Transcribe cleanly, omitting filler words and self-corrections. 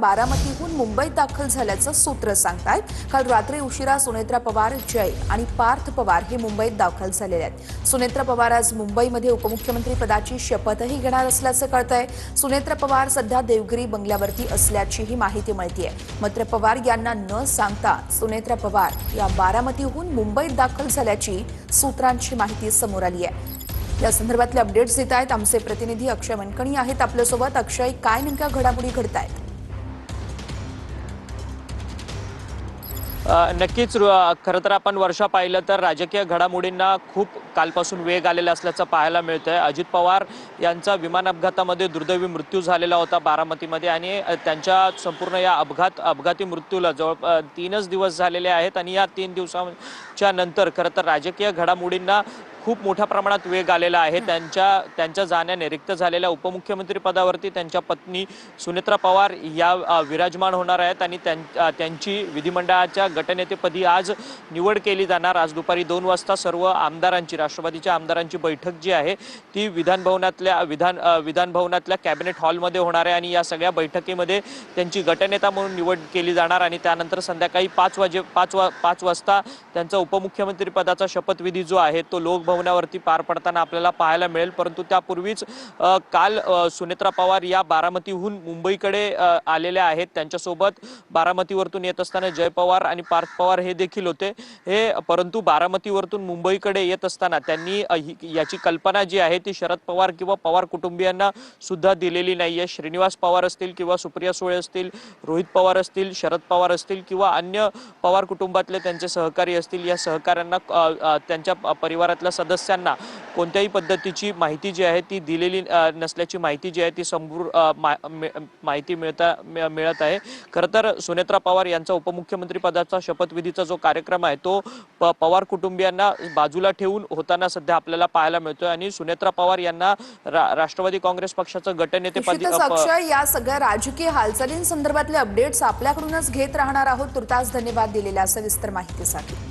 बारामतीहून मुंबईत दाखल झाल्याचं सूत्र सांगतायत। काल रात्री उशिरा सुनेत्रा पवार, जय आणि पार्थ पवार हे मुंबईत दाखल झालेले आहेत। सुनेत्रा पवार आज मुंबईमध्ये उपमुख्यमंत्री पदाची शपथही घेणार असल्याचं कळतंय। सुनेत्रा पवार सध्या देवगिरी बंगल्यावरती असल्याचीही माहिती मिळतेय। मात्र पवार यांना न सांगता सुनेत्रा पवार या बारामतीहून मुंबईत दाखल झाल्याची सूत्रांची माहिती समोर आली आहे। या संदर्भातले अपडेट्स देत आहेत आमचे प्रतिनिधी अक्षय वनकणी आहेत आपल्यासोबत। अक्षय, काय नेमक्या घडामोडी घडतायत? नक्कीच खरं तर आपण वर्षा पाहिलं तर राजकीय घडामोडींना खूप कालपासून वेग आलेला असल्याचं पाहायला मिळतंय। अजित पवार यांचा विमान अपघातामध्ये दुर्दैवी मृत्यू झालेला होता बारामतीमध्ये आणि त्यांच्या संपूर्ण या अपघाती मृत्यूला जवळ 3 दिवस झालेले आहेत आणि या 3 दिवसांच्या नंतर खरं तर राजकीय घडामोडींना खूप मोठ्या प्रमाणात वेग आलेला आहे। त्यांच्या जाण्याने रिक्त झालेल्या उपमुख्यमंत्री पदावरती त्यांच्या पत्नी सुनेत्रा पवार या विराजमान होणार आहेत आणि त्यांची विधिमंडळाच्या गटनेतेपदी आज निवड केली जाणार। आज दुपारी 2 वाजता सर्व आमदारांची, राष्ट्रवादीच्या आमदारांची बैठक जी आहे ती विधान भवनातल्या कॅबिनेट हॉलमध्ये होणार आहे आणि या सगळ्या बैठकीमध्ये त्यांची गटनेता म्हणून निवड केली जाणार आणि त्यानंतर संध्याकाळी 5 वाजता त्यांचा उपमुख्यमंत्री पदाचा शपथविधी जो आहे तो लोकभवनावरती पार पडताना आपल्याला पाहायला मिळेल। परंतु त्यापूर्वीच काल सुनेत्रा पवार या बारामतीहून मुंबईकडे आलेल्या आहेत। त्यांच्यासोबत बारामतीवरतून येत असताना जय पवार आणि पार्थ पवार हे देखील होते। परंतु बारामतीवरतून मुंबईकडे येत असताना त्यांनी याची कल्पना जी आहे ती शरद पवार किंवा पवार कुटुंबियांना सुद्धा दिलेली नाहीये। श्रीनिवास पवार असतील किंवा सुप्रिया सुळे असतील, रोहित पवार असतील, शरद पवार असतील किंवा अन्य पवार कुटुंबातले त्यांचे सहकारी असतील, या सहकाऱ्यांना त्यांच्या परिवारातल्या सदस्यांना कोणत्याही पद्धतीची माहिती जी आहे ती दिलेली नसल्याची माहिती जी आहे ती माहिती मिळत आहे। खरं तर सुनेत्रा पवार यांचा उपमुख्यमंत्री पदाचा शपथविधीचा जो कार्यक्रम आहे तो पवार कुटुंबियांना बाजूला ठेवून होताना सध्या आपल्याला पाहायला मिळतोय आणि सुनेत्रा पवार यांना राष्ट्रवादी काँग्रेस पक्षाचं गटनेतेपदी। अक्षय, या सगळ्या राजकीय हालचालींसंदर्भातले अपडेट्स आपल्याकडूनच घेत राहणार आहोत। तुर्तास धन्यवाद दिलेल्या सविस्तर माहितीसाठी।